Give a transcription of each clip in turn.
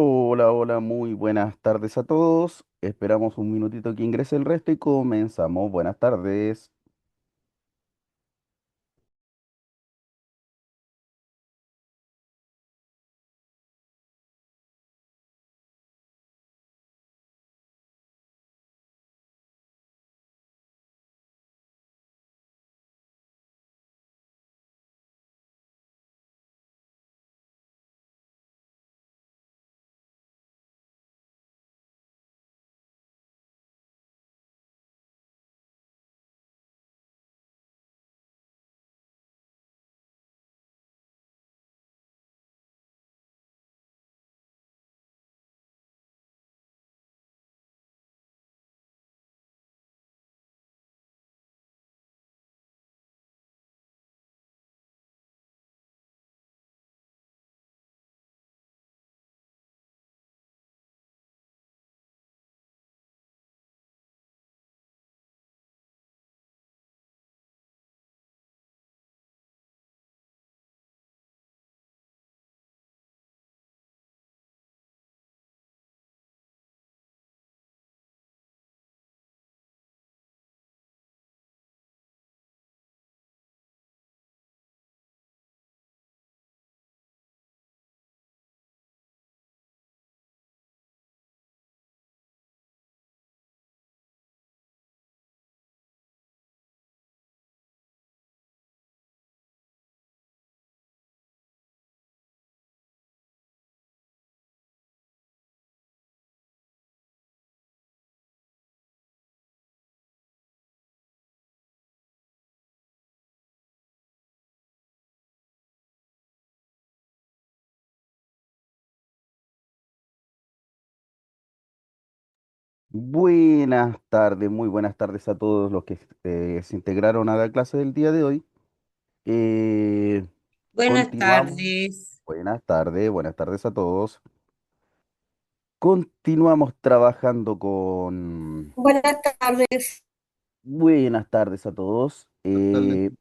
Hola, hola, muy buenas tardes a todos. Esperamos un minutito que ingrese el resto y comenzamos. Buenas tardes. Buenas tardes, muy buenas tardes a todos los que se integraron a la clase del día de hoy. Eh, Buenas Continuamos. tardes. Buenas tardes a todos. Continuamos trabajando con... Buenas tardes. Buenas tardes a todos. Buenas tardes.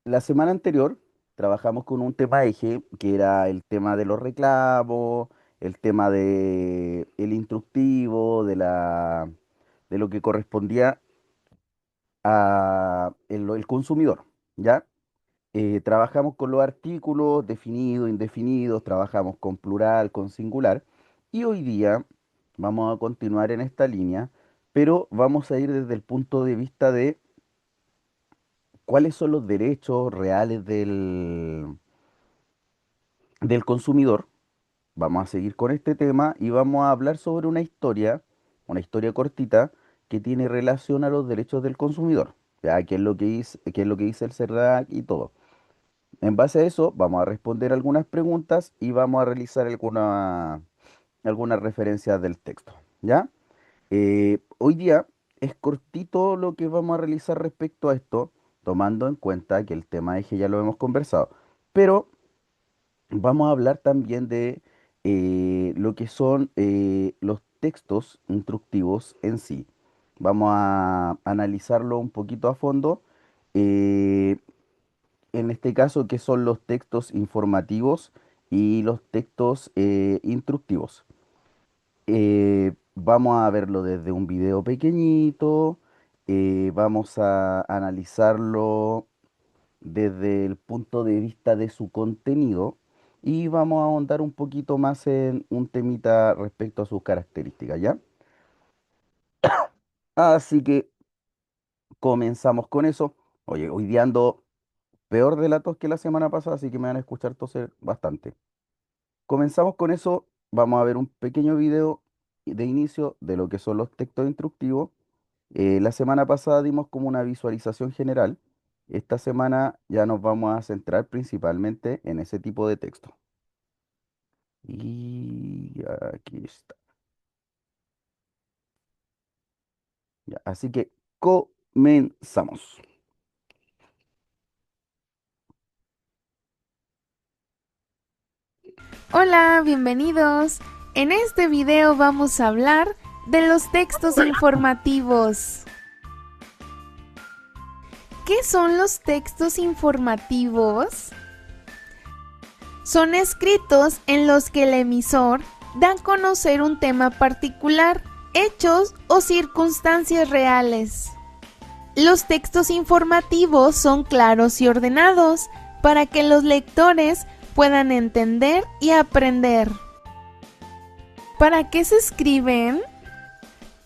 La semana anterior trabajamos con un tema eje que era el tema de los reclamos, el tema de el instructivo, de lo que correspondía a el consumidor, ¿ya? Trabajamos con los artículos definidos, indefinidos, trabajamos con plural, con singular, y hoy día vamos a continuar en esta línea, pero vamos a ir desde el punto de vista de cuáles son los derechos reales del consumidor. Vamos a seguir con este tema y vamos a hablar sobre una historia cortita que tiene relación a los derechos del consumidor. Ya, qué es lo que dice el CERDAC y todo. En base a eso, vamos a responder algunas preguntas y vamos a realizar algunas referencias del texto. ¿Ya? Hoy día es cortito lo que vamos a realizar respecto a esto, tomando en cuenta que el tema eje ya lo hemos conversado. Pero vamos a hablar también de lo que son los textos instructivos en sí. Vamos a analizarlo un poquito a fondo. eh, en este caso, qué son los textos informativos y los textos instructivos. Vamos a verlo desde un video pequeñito. Vamos a analizarlo desde el punto de vista de su contenido y vamos a ahondar un poquito más en un temita respecto a sus características, ¿ya? Así que comenzamos con eso. Oye, hoy día ando peor de la tos que la semana pasada, así que me van a escuchar toser bastante. Comenzamos con eso. Vamos a ver un pequeño video de inicio de lo que son los textos instructivos. La semana pasada dimos como una visualización general. Esta semana ya nos vamos a centrar principalmente en ese tipo de texto. Y aquí está. Ya, así que comenzamos. Hola, bienvenidos. En este video vamos a hablar de los textos informativos. ¿Qué son los textos informativos? Son escritos en los que el emisor da a conocer un tema particular, hechos o circunstancias reales. Los textos informativos son claros y ordenados para que los lectores puedan entender y aprender. ¿Para qué se escriben?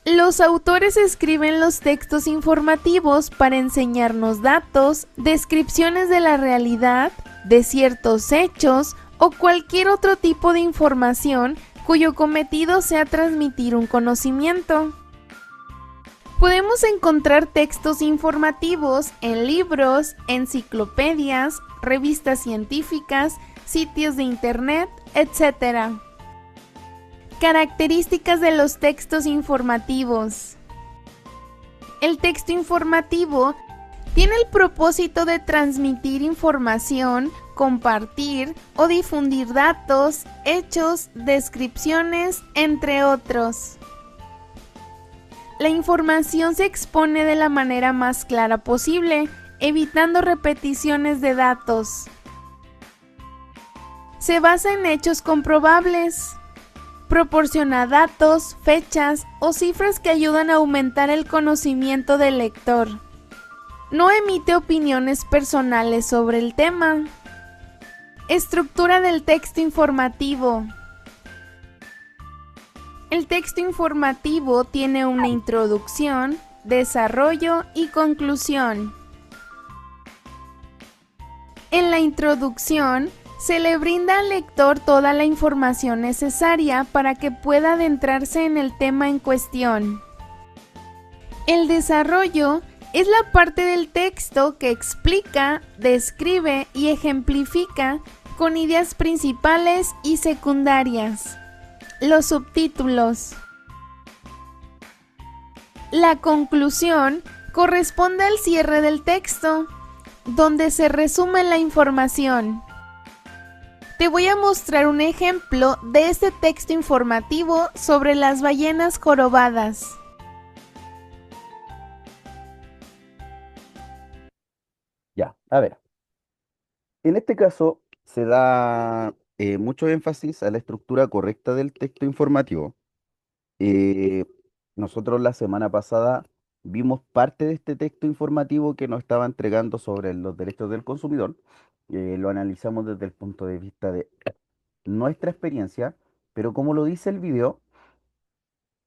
Los autores escriben los textos informativos para enseñarnos datos, descripciones de la realidad, de ciertos hechos o cualquier otro tipo de información cuyo cometido sea transmitir un conocimiento. Podemos encontrar textos informativos en libros, enciclopedias, revistas científicas, sitios de internet, etc. Características de los textos informativos. El texto informativo tiene el propósito de transmitir información, compartir o difundir datos, hechos, descripciones, entre otros. La información se expone de la manera más clara posible, evitando repeticiones de datos. Se basa en hechos comprobables. Proporciona datos, fechas o cifras que ayudan a aumentar el conocimiento del lector. No emite opiniones personales sobre el tema. Estructura del texto informativo. El texto informativo tiene una introducción, desarrollo y conclusión. En la introducción, se le brinda al lector toda la información necesaria para que pueda adentrarse en el tema en cuestión. El desarrollo es la parte del texto que explica, describe y ejemplifica con ideas principales y secundarias. Los subtítulos. La conclusión corresponde al cierre del texto, donde se resume la información. Te voy a mostrar un ejemplo de este texto informativo sobre las ballenas jorobadas. Ya, a ver. En este caso se da mucho énfasis a la estructura correcta del texto informativo. Eh, Nosotros la semana pasada vimos parte de este texto informativo que nos estaba entregando sobre los derechos del consumidor. Lo analizamos desde el punto de vista de nuestra experiencia, pero como lo dice el video,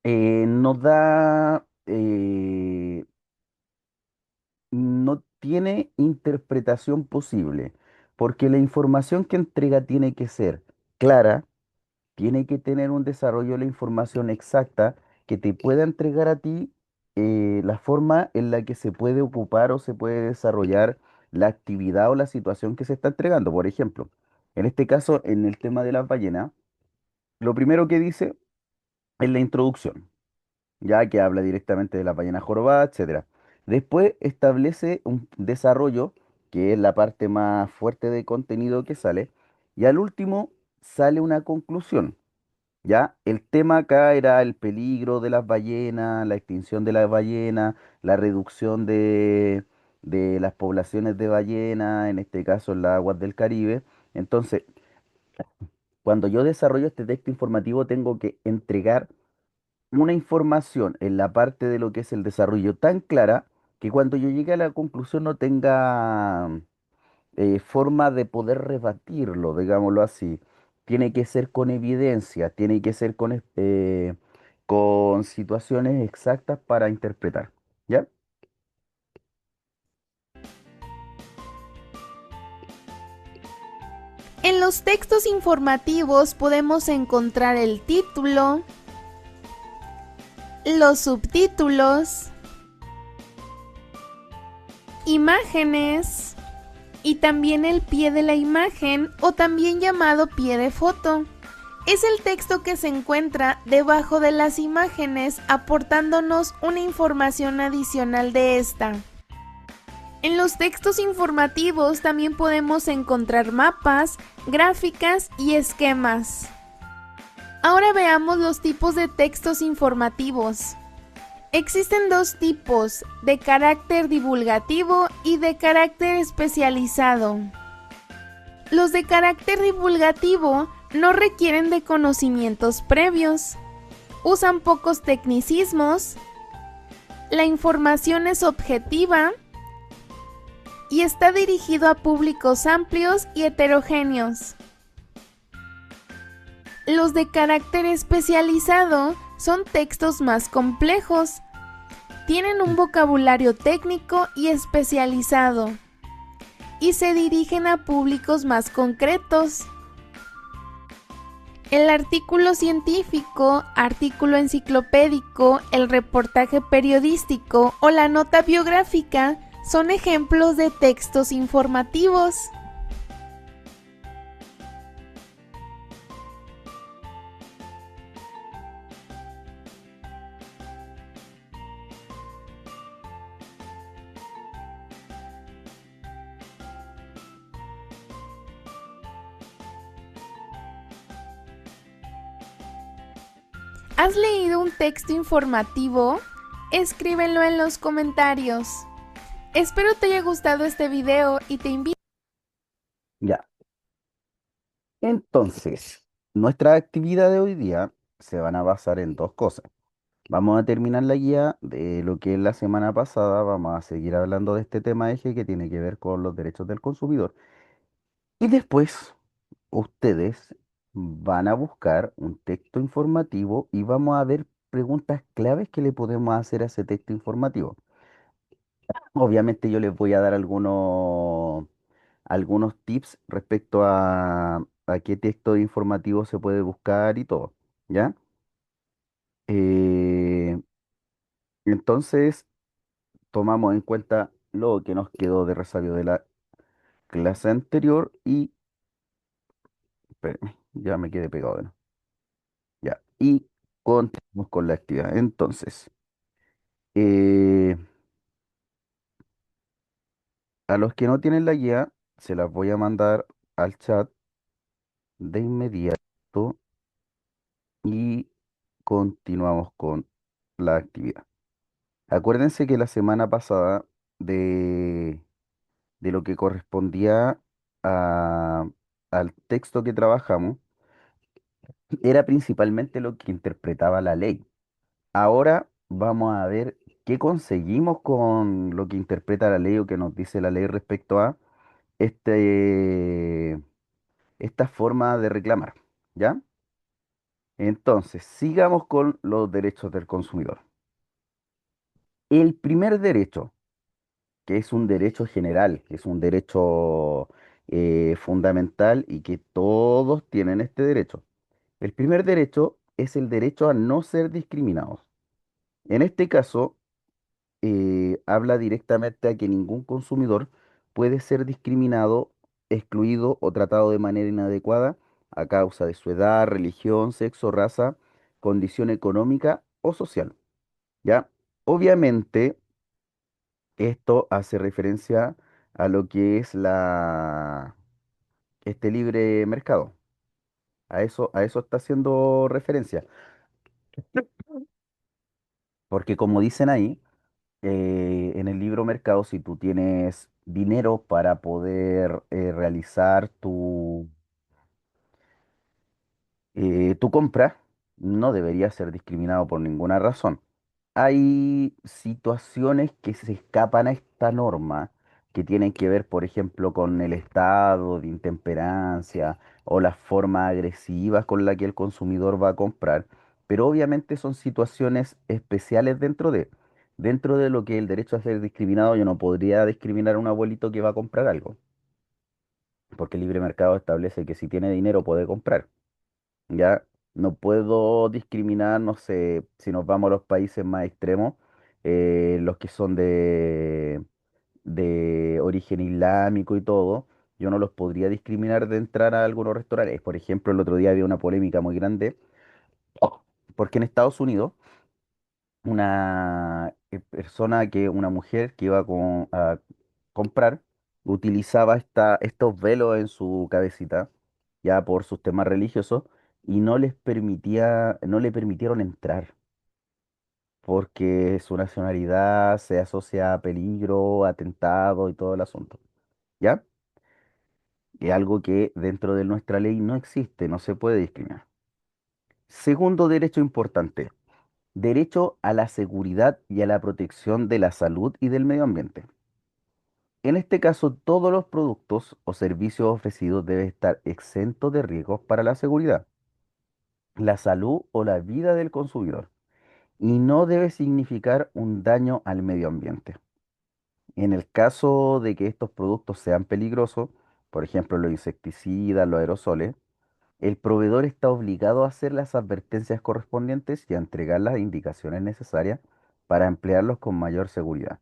nos da, no tiene interpretación posible, porque la información que entrega tiene que ser clara, tiene que tener un desarrollo de la información exacta que te pueda entregar a ti la forma en la que se puede ocupar o se puede desarrollar la actividad o la situación que se está entregando. Por ejemplo, en este caso, en el tema de las ballenas, lo primero que dice es la introducción, ya que habla directamente de la ballena jorobada, etcétera. Después establece un desarrollo, que es la parte más fuerte de contenido que sale, y al último sale una conclusión. Ya, el tema acá era el peligro de las ballenas, la extinción de las ballenas, la reducción de las poblaciones de ballenas, en este caso en las aguas del Caribe. Entonces, cuando yo desarrollo este texto informativo, tengo que entregar una información en la parte de lo que es el desarrollo tan clara que cuando yo llegue a la conclusión no tenga forma de poder rebatirlo, digámoslo así. Tiene que ser con evidencia, tiene que ser con situaciones exactas para interpretar. ¿Ya? En los textos informativos podemos encontrar el título, los subtítulos, imágenes y también el pie de la imagen, o también llamado pie de foto. Es el texto que se encuentra debajo de las imágenes, aportándonos una información adicional de esta. En los textos informativos también podemos encontrar mapas, gráficas y esquemas. Ahora veamos los tipos de textos informativos. Existen dos tipos, de carácter divulgativo y de carácter especializado. Los de carácter divulgativo No requieren de conocimientos previos, usan pocos tecnicismos, la información es objetiva y está dirigido a públicos amplios y heterogéneos. Los de carácter especializado son textos más complejos, tienen un vocabulario técnico y especializado y se dirigen a públicos más concretos. El artículo científico, artículo enciclopédico, el reportaje periodístico o la nota biográfica son ejemplos de textos informativos. ¿Has leído un texto informativo? Escríbelo en los comentarios. Espero te haya gustado este video y te invito. Ya. Entonces, nuestra actividad de hoy día se van a basar en dos cosas. Vamos a terminar la guía de lo que es la semana pasada. Vamos a seguir hablando de este tema eje que tiene que ver con los derechos del consumidor. Y después, ustedes van a buscar un texto informativo y vamos a ver preguntas claves que le podemos hacer a ese texto informativo. Obviamente yo les voy a dar algunos tips respecto a qué texto informativo se puede buscar y todo, ¿ya? Eh, entonces, tomamos en cuenta lo que nos quedó de resabio de la clase anterior y, espérenme, ya me quedé pegado de nuevo, ya, y continuamos con la actividad. Entonces, eh, a los que no tienen la guía, se las voy a mandar al chat de inmediato y continuamos con la actividad. Acuérdense que la semana pasada de, de lo que correspondía a- al texto que trabajamos era principalmente lo que interpretaba la ley. Ahora vamos a ver qué conseguimos con lo que interpreta la ley o que nos dice la ley respecto a este, esta forma de reclamar, ¿ya? Entonces, sigamos con los derechos del consumidor. El primer derecho, que es un derecho general, que es un derecho fundamental y que todos tienen este derecho. El primer derecho es el derecho a no ser discriminados. En este caso, habla directamente a que ningún consumidor puede ser discriminado, excluido o tratado de manera inadecuada a causa de su edad, religión, sexo, raza, condición económica o social. ¿Ya? Obviamente, esto hace referencia a lo que es este libre mercado. A eso está haciendo referencia. Porque como dicen ahí, en el libro mercado, si tú tienes dinero para poder realizar tu compra, no deberías ser discriminado por ninguna razón. Hay situaciones que se escapan a esta norma, que tienen que ver, por ejemplo, con el estado de intemperancia o las formas agresivas con las que el consumidor va a comprar, pero obviamente son situaciones especiales dentro de lo que es el derecho a ser discriminado. Yo no podría discriminar a un abuelito que va a comprar algo, porque el libre mercado establece que si tiene dinero puede comprar. Ya no puedo discriminar, no sé, si nos vamos a los países más extremos, los que son de origen islámico y todo, yo no los podría discriminar de entrar a algunos restaurantes. Por ejemplo, el otro día había una polémica muy grande, porque en Estados Unidos, una mujer que iba a comprar, utilizaba estos velos en su cabecita, ya por sus temas religiosos, y no le permitieron entrar, porque su nacionalidad se asocia a peligro, atentado y todo el asunto, ¿ya? Es algo que dentro de nuestra ley no existe, no se puede discriminar. Segundo derecho importante, derecho a la seguridad y a la protección de la salud y del medio ambiente. En este caso, todos los productos o servicios ofrecidos deben estar exentos de riesgos para la seguridad, la salud o la vida del consumidor y no debe significar un daño al medio ambiente. En el caso de que estos productos sean peligrosos, por ejemplo los insecticidas, los aerosoles, el proveedor está obligado a hacer las advertencias correspondientes y a entregar las indicaciones necesarias para emplearlos con mayor seguridad.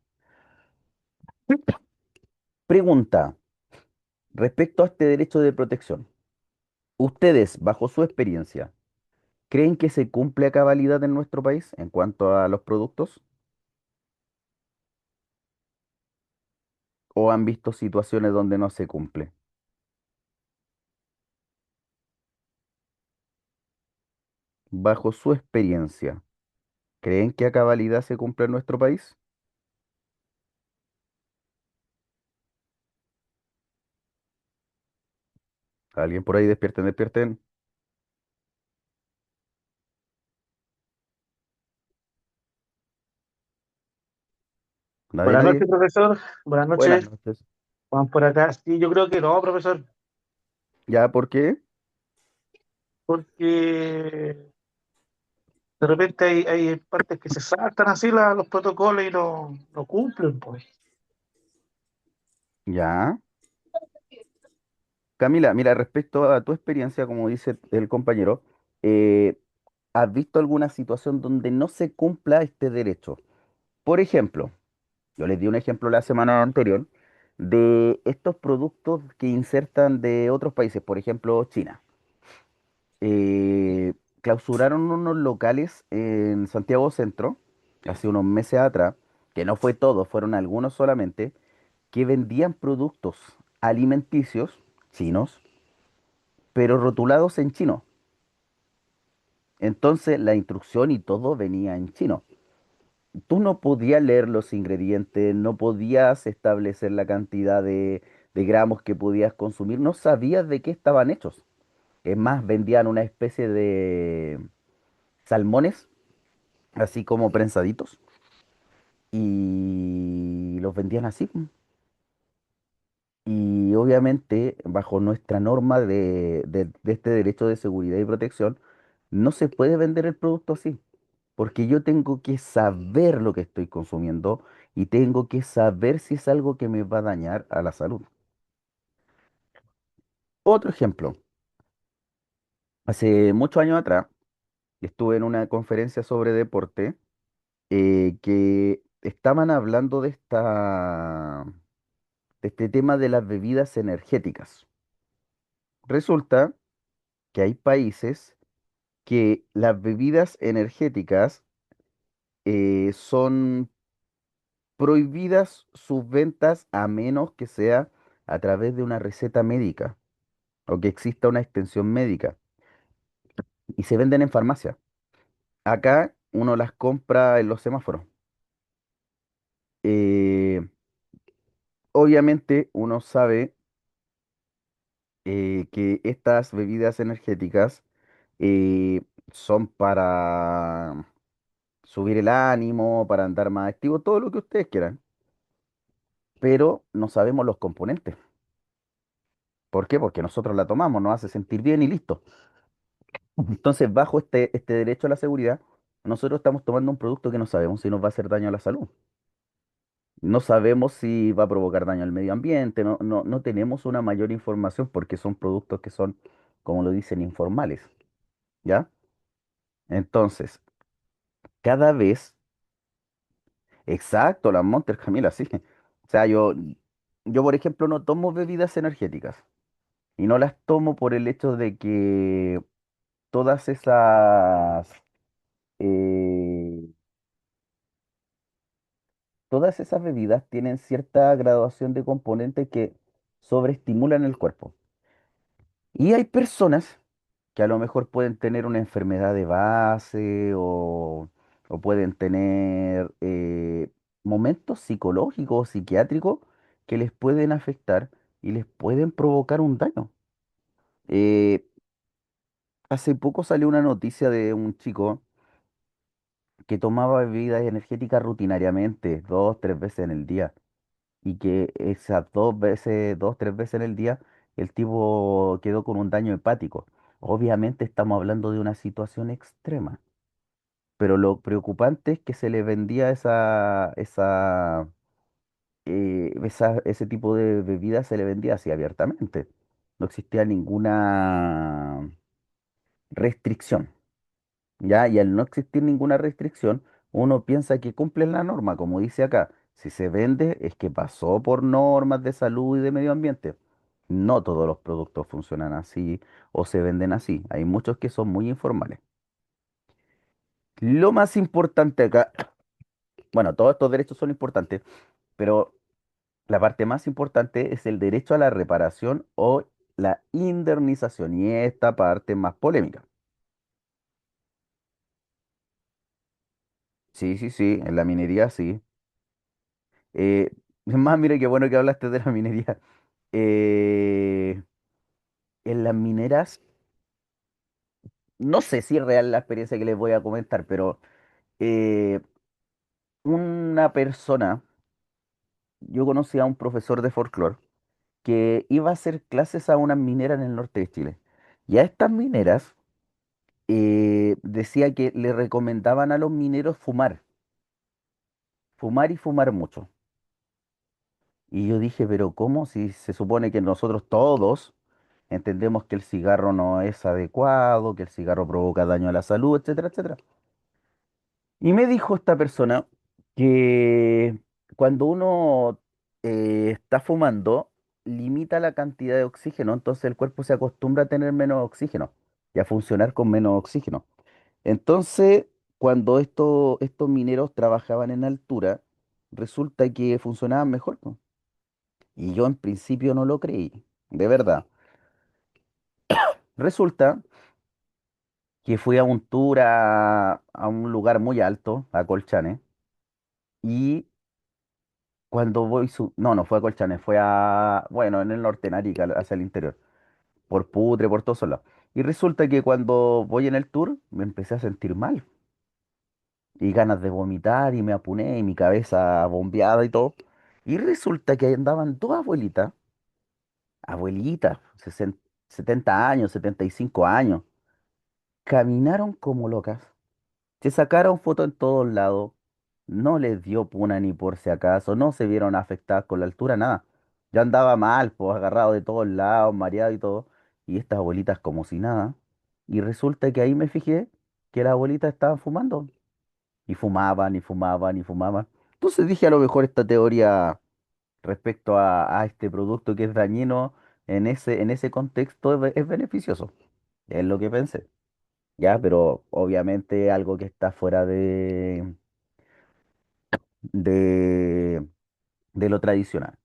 Pregunta, respecto a este derecho de protección, ¿ustedes, bajo su experiencia, creen que se cumple a cabalidad en nuestro país en cuanto a los productos? ¿O han visto situaciones donde no se cumple? Bajo su experiencia, ¿creen que a cabalidad se cumple en nuestro país? ¿Alguien por ahí despierten, despierten? Nadie, Buenas nadie. noches, profesor. Buenas Buenas noches. noches. Juan por acá. Sí, yo creo que no, profesor, ¿Ya por qué? porque de repente hay partes que se saltan así los protocolos y no cumplen, pues. Ya. Camila, mira, respecto a tu experiencia, como dice el compañero, eh, ¿has visto alguna situación donde no se cumpla este derecho? Por ejemplo, yo les di un ejemplo la semana anterior de estos productos que insertan de otros países, por ejemplo, China. Eh, Clausuraron unos locales en Santiago Centro hace unos meses atrás, que no fue todo, fueron algunos solamente, que vendían productos alimenticios chinos, pero rotulados en chino. Entonces la instrucción y todo venía en chino. Tú no podías leer los ingredientes, no podías establecer la cantidad de gramos que podías consumir, no sabías de qué estaban hechos. Es más, vendían una especie de salmones, así como prensaditos, y los vendían así. Y obviamente, bajo nuestra norma de este derecho de seguridad y protección, no se puede vender el producto así, porque yo tengo que saber lo que estoy consumiendo y tengo que saber si es algo que me va a dañar a la salud. Otro ejemplo, hace muchos años atrás estuve en una conferencia sobre deporte que estaban hablando de este tema de las bebidas energéticas. Resulta que hay países que las bebidas energéticas son prohibidas sus ventas a menos que sea a través de una receta médica o que exista una extensión médica y se venden en farmacia. Acá uno las compra en los semáforos. Eh, Obviamente uno sabe que estas bebidas energéticas eh, son para subir el ánimo, para andar más activo, todo lo que ustedes quieran, pero no sabemos los componentes. ¿Por qué? Porque nosotros la tomamos, nos hace sentir bien y listo. Entonces, bajo este derecho a la seguridad, nosotros estamos tomando un producto que no sabemos si nos va a hacer daño a la salud. No sabemos si va a provocar daño al medio ambiente, no tenemos una mayor información porque son productos que son, como lo dicen, informales, ¿ya? Entonces, cada vez, exacto, las Monster Camila, sí. O sea, yo, por ejemplo, no tomo bebidas energéticas y no las tomo por el hecho de que todas eh, todas esas bebidas tienen cierta graduación de componentes que sobreestimulan el cuerpo. Y hay personas que a lo mejor pueden tener una enfermedad de base o pueden tener momentos psicológicos o psiquiátricos que les pueden afectar y les pueden provocar un daño. Eh, Hace poco salió una noticia de un chico que tomaba bebidas energéticas rutinariamente, dos, tres veces en el día, y que esas dos veces, dos, tres veces en el día, el tipo quedó con un daño hepático. Obviamente estamos hablando de una situación extrema, pero lo preocupante es que se le vendía ese tipo de bebida, se le vendía así abiertamente. No existía ninguna restricción. ¿Ya? Y al no existir ninguna restricción, uno piensa que cumplen la norma, como dice acá. Si se vende es que pasó por normas de salud y de medio ambiente. No todos los productos funcionan así o se venden así. Hay muchos que son muy informales. Lo más importante acá, bueno, todos estos derechos son importantes, pero la parte más importante es el derecho a la reparación o la indemnización. Y esta parte es más polémica. Sí, sí, sí, en la minería sí. Es más, mire qué bueno que hablaste de la minería. Eh, en las mineras, no sé si es real la experiencia que les voy a comentar, pero eh, una persona, yo conocí a un profesor de folclore que iba a hacer clases a unas mineras en el norte de Chile. Y a estas mineras decía que le recomendaban a los mineros fumar, fumar y fumar mucho. Y yo dije, pero ¿cómo? Si se supone que nosotros todos entendemos que el cigarro no es adecuado, que el cigarro provoca daño a la salud, etcétera, etcétera. Y me dijo esta persona que cuando uno está fumando, limita la cantidad de oxígeno, entonces el cuerpo se acostumbra a tener menos oxígeno y a funcionar con menos oxígeno. Entonces, cuando estos mineros trabajaban en altura, resulta que funcionaban mejor, po. Y yo en principio no lo creí, de verdad. Resulta que fui a un tour a un lugar muy alto, a Colchane, y cuando voy no, no fue a Colchane, fue bueno, en el norte, en Arica, hacia el interior, por Putre, por todos lados. Y resulta que cuando voy en el tour, me empecé a sentir mal, y ganas de vomitar, y me apuné, y mi cabeza bombeada y todo. Y resulta que ahí andaban dos abuelitas, abuelitas, 70 años, 75 años, caminaron como locas. Se sacaron fotos en todos lados, no les dio puna ni por si acaso, no se vieron afectadas con la altura, nada. Yo andaba mal, pues agarrado de todos lados, mareado y todo, y estas abuelitas como si nada. Y resulta que ahí me fijé que las abuelitas estaban fumando, y fumaban, y fumaban, y fumaban. Entonces dije, a lo mejor esta teoría respecto a este producto que es dañino en ese contexto es beneficioso. Es lo que pensé. Ya, pero obviamente algo que está fuera de, de lo tradicional.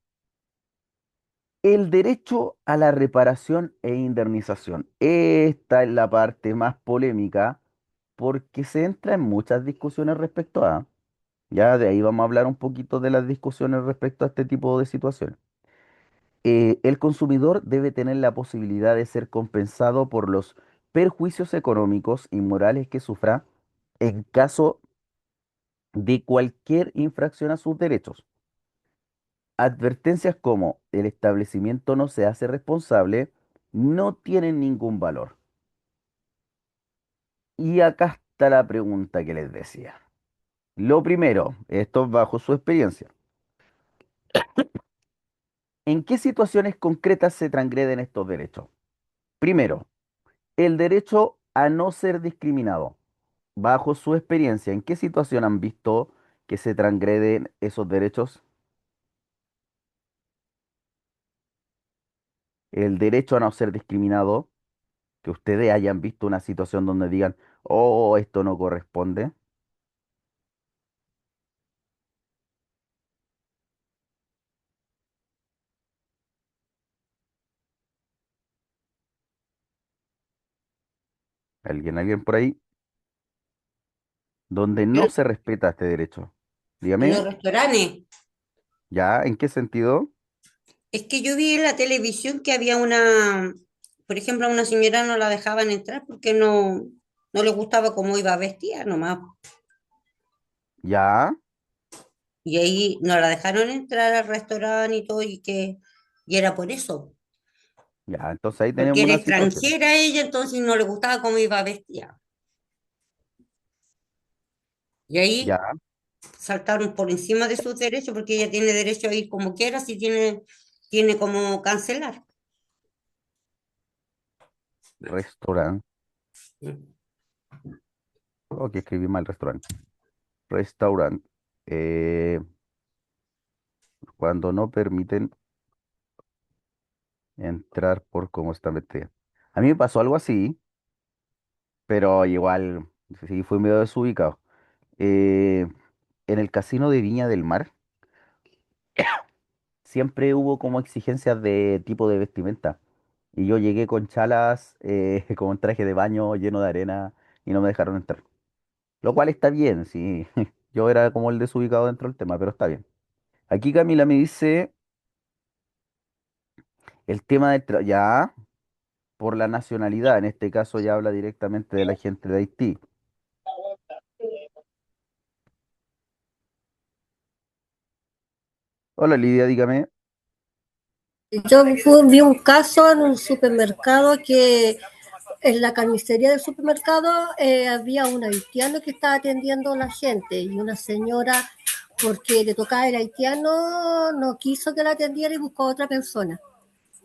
El derecho a la reparación e indemnización. Esta es la parte más polémica porque se entra en muchas discusiones respecto a, ya de ahí vamos a hablar un poquito de las discusiones respecto a este tipo de situaciones. El consumidor debe tener la posibilidad de ser compensado por los perjuicios económicos y morales que sufra en caso de cualquier infracción a sus derechos. Advertencias como el establecimiento no se hace responsable no tienen ningún valor. Y acá está la pregunta que les decía. Lo primero, esto bajo su experiencia. ¿En qué situaciones concretas se transgreden estos derechos? Primero, el derecho a no ser discriminado. Bajo su experiencia, ¿en qué situación han visto que se transgreden esos derechos? El derecho a no ser discriminado, que ustedes hayan visto una situación donde digan, oh, esto no corresponde. ¿Alguien por ahí? Donde no En, se respeta este derecho. en los Dígame, restaurantes, ¿ya? ¿En qué sentido? Es que yo vi en la televisión que había una, por ejemplo, a una señora no la dejaban entrar porque no le gustaba cómo iba vestida nomás. Ya, Y ahí no la dejaron entrar al restaurante y todo, y era por eso, ya, entonces ahí porque tenemos era una situación. extranjera ella, entonces no le gustaba cómo iba vestida. Y ahí Ya, saltaron por encima de sus derechos porque ella tiene derecho a ir como quiera, si tiene como cancelar. restaurante. Oh, que escribí mal restaurante. Restaurante. Eh, cuando no permiten entrar por cómo está vestida. A mí me pasó algo así, pero igual, sí, fui medio desubicado. Eh, en el casino de Viña del Mar siempre hubo como exigencias de tipo de vestimenta. Y yo llegué con chalas, con un traje de baño lleno de arena y no me dejaron entrar. Lo cual está bien, sí. Yo era como el desubicado dentro del tema, pero está bien. Aquí Camila me dice el tema del ya por la nacionalidad. En este caso ya habla directamente de la gente de Haití. Hola Lidia, dígame. Vi un caso en un supermercado que en la carnicería del supermercado había un haitiano que estaba atendiendo a la gente y una señora, porque le tocaba el haitiano, no quiso que la atendiera y buscó a otra persona.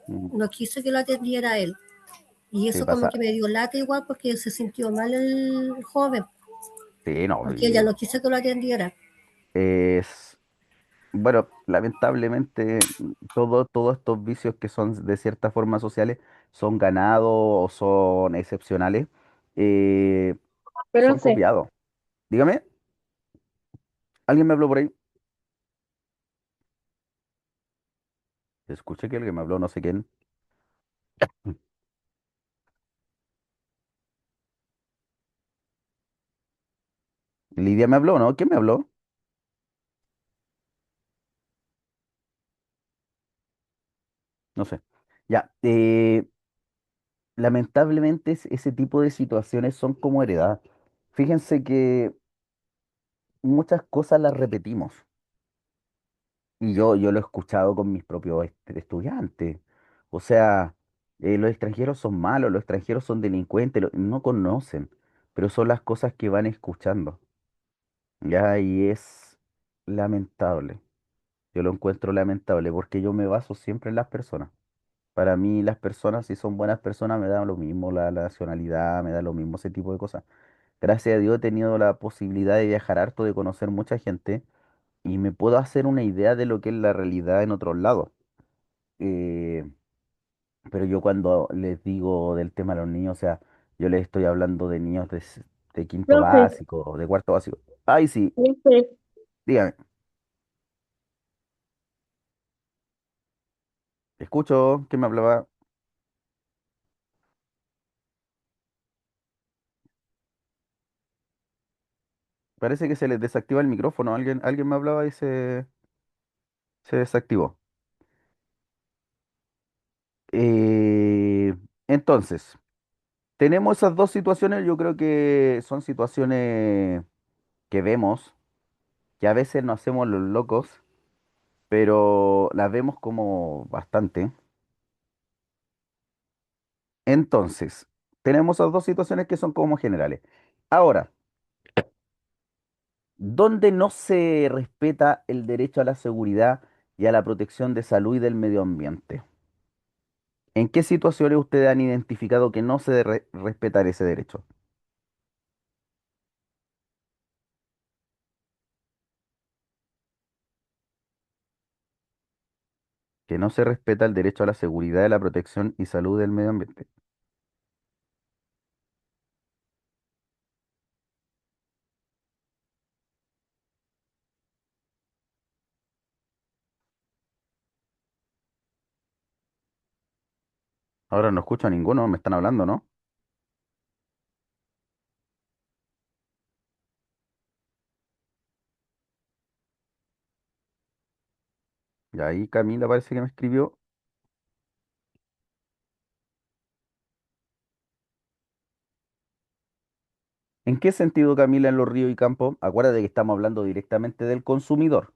Mm, No quiso que lo atendiera a él. Y sí, eso como pasa. que me dio lata igual porque se sintió mal el joven, Sí, no, porque ella no quiso que lo atendiera. es, bueno, lamentablemente todos estos vicios que son de cierta forma sociales son ganados o son excepcionales, eh, son Espérense. copiados. Dígame, ¿alguien me habló por ahí? Escuché que alguien me habló, no sé quién. Lidia me habló, ¿no? ¿Quién me habló? No sé. Ya, lamentablemente ese tipo de situaciones son como heredad. Fíjense que muchas cosas las repetimos. Y yo lo he escuchado con mis propios estudiantes. O sea, los extranjeros son malos, los extranjeros son delincuentes, no conocen, pero son las cosas que van escuchando. Ya, y es lamentable. Yo lo encuentro lamentable porque yo me baso siempre en las personas. Para mí las personas, si son buenas personas, me da lo mismo la nacionalidad, me da lo mismo ese tipo de cosas. Gracias a Dios he tenido la posibilidad de viajar harto, de conocer mucha gente y me puedo hacer una idea de lo que es la realidad en otros lados. Eh, pero yo cuando les digo del tema de los niños, o sea, yo les estoy hablando de niños de quinto Profe, básico, de cuarto básico. Ay, sí, profe, dígame, escucho, ¿quién me hablaba? Parece que se les desactiva el micrófono. Alguien me hablaba y se desactivó. Eh, entonces, tenemos esas dos situaciones. Yo creo que son situaciones que vemos, que a veces nos hacemos los locos, pero las vemos como bastante. Entonces, tenemos esas dos situaciones que son como generales. Ahora, ¿dónde no se respeta el derecho a la seguridad y a la protección de salud y del medio ambiente? ¿En qué situaciones ustedes han identificado que no se debe respetar ese derecho? Que no se respeta el derecho a la seguridad, a la protección y salud del medio ambiente. Ahora no escucho a ninguno, me están hablando, ¿no? Y ahí Camila parece que me escribió. ¿En qué sentido, Camila, en los ríos y campos? Acuérdate que estamos hablando directamente del consumidor.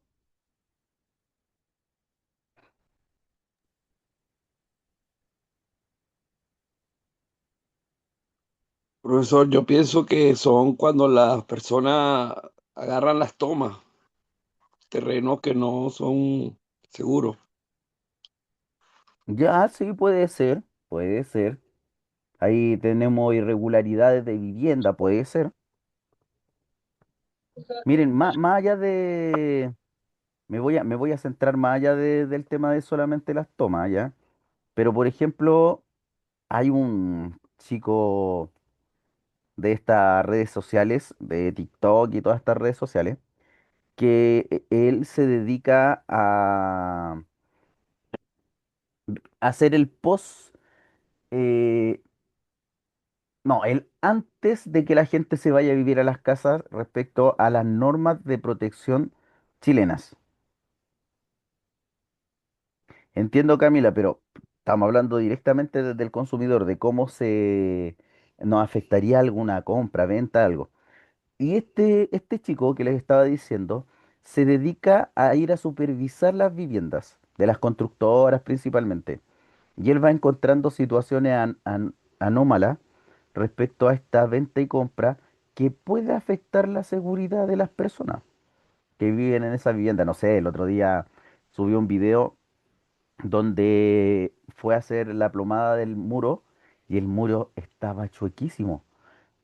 Profesor, yo pienso que son cuando las personas agarran las tomas, terrenos que no son seguros. Ya, sí, puede ser, puede ser. Ahí tenemos irregularidades de vivienda, puede ser. Miren, más allá de... me voy a centrar más allá del tema de solamente las tomas, ¿ya? Pero, por ejemplo, hay un chico de estas redes sociales, de TikTok y todas estas redes sociales, que él se dedica a hacer el post, eh, no, él antes de que la gente se vaya a vivir a las casas respecto a las normas de protección chilenas. Entiendo, Camila, pero estamos hablando directamente desde el consumidor, de cómo se nos afectaría alguna compra, venta, algo. Y este chico que les estaba diciendo se dedica a ir a supervisar las viviendas, de las constructoras principalmente. Y él va encontrando situaciones anómalas respecto a esta venta y compra que puede afectar la seguridad de las personas que viven en esa vivienda. No sé, el otro día subió un video donde fue a hacer la plomada del muro y el muro estaba chuequísimo,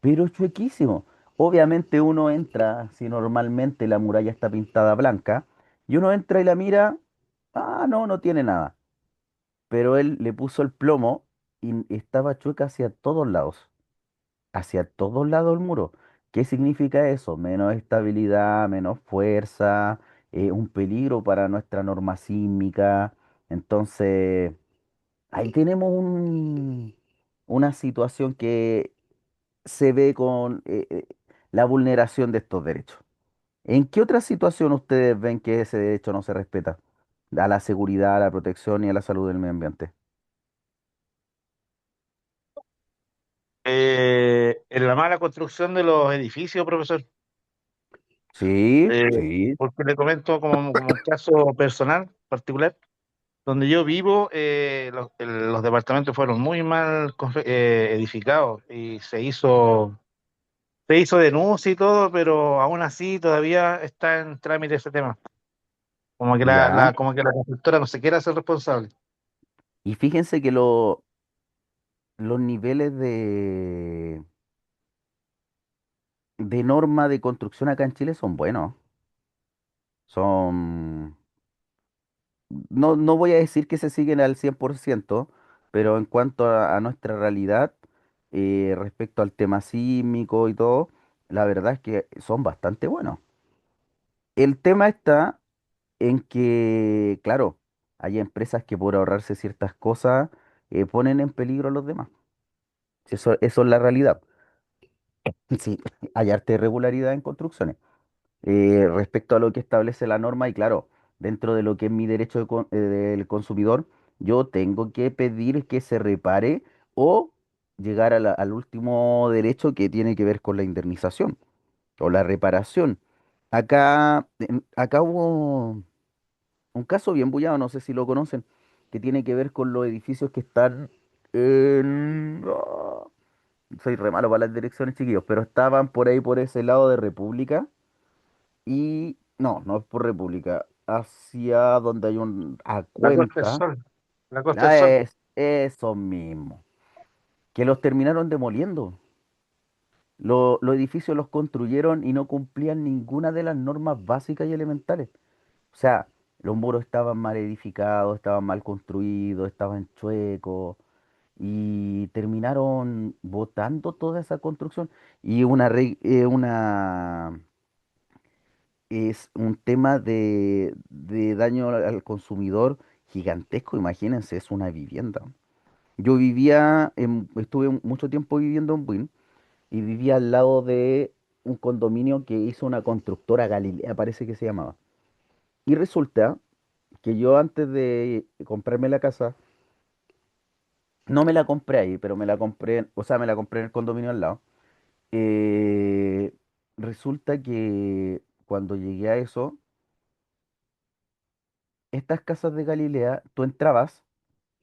pero chuequísimo. Obviamente uno entra, si normalmente la muralla está pintada blanca, y uno entra y la mira, ah, no, no tiene nada. Pero él le puso el plomo y estaba chueca hacia todos lados el muro. ¿Qué significa eso? Menos estabilidad, menos fuerza, un peligro para nuestra norma sísmica. Entonces, ahí tenemos una situación que se ve con la vulneración de estos derechos. ¿En qué otra situación ustedes ven que ese derecho no se respeta? A la seguridad, a la protección y a la salud del medio ambiente. En la mala construcción de los edificios, profesor. Sí, Eh, sí, Porque le comento como un caso personal, particular, donde yo vivo, los departamentos fueron muy mal edificados y se hizo denuncia y todo, pero aún así todavía está en trámite ese tema. Como que ya. como que la constructora no se quiere hacer responsable. Y fíjense que los niveles de norma de construcción acá en Chile son buenos. Son, no voy a decir que se siguen al 100%, pero en cuanto a nuestra realidad, respecto al tema sísmico y todo, la verdad es que son bastante buenos. El tema está en que, claro, hay empresas que por ahorrarse ciertas cosas ponen en peligro a los demás. Si eso es la realidad. Sí, hay harta irregularidad en construcciones. Respecto a lo que establece la norma, y claro, dentro de lo que es mi derecho del consumidor, yo tengo que pedir que se repare o llegar al último derecho que tiene que ver con la indemnización o la reparación. Acá hubo un caso bien bullado, no sé si lo conocen, que tiene que ver con los edificios que están en... soy re malo para las direcciones, chiquillos, pero estaban por ahí, por ese lado de República. Y no, no es por República, hacia donde hay a La Costa del Cuenca, Sol, la Costa del Sol. es eso mismo, que los terminaron demoliendo. Los edificios los construyeron y no cumplían ninguna de las normas básicas y elementales. O sea, los muros estaban mal edificados, estaban mal construidos, estaban chuecos y terminaron botando toda esa construcción y una es un tema de daño al consumidor gigantesco, imagínense, es una vivienda. Estuve mucho tiempo viviendo en Buin y vivía al lado de un condominio que hizo una constructora Galilea, parece que se llamaba. Y resulta que yo antes de comprarme la casa, no me la compré ahí, pero me la compré, o sea, me la compré en el condominio al lado. Eh, Resulta que cuando llegué a eso, estas casas de Galilea, tú entrabas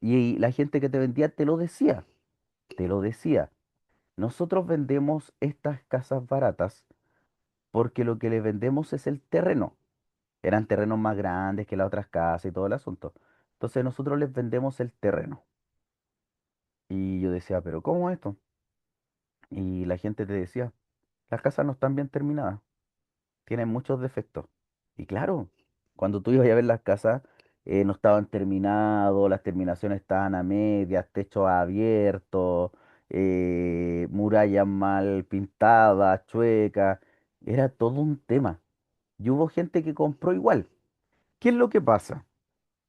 y la gente que te vendía te lo decía. Nosotros vendemos estas casas baratas porque lo que les vendemos es el terreno. Eran terrenos más grandes que las otras casas y todo el asunto. Entonces nosotros les vendemos el terreno. Y yo decía, pero ¿cómo es esto? Y la gente te decía, las casas no están bien terminadas, tienen muchos defectos. Y claro, cuando tú ibas a ver las casas, no estaban terminados, las terminaciones estaban a medias, techos abiertos, murallas mal pintadas, chuecas. Era todo un tema. Y hubo gente que compró igual. ¿Qué es lo que pasa?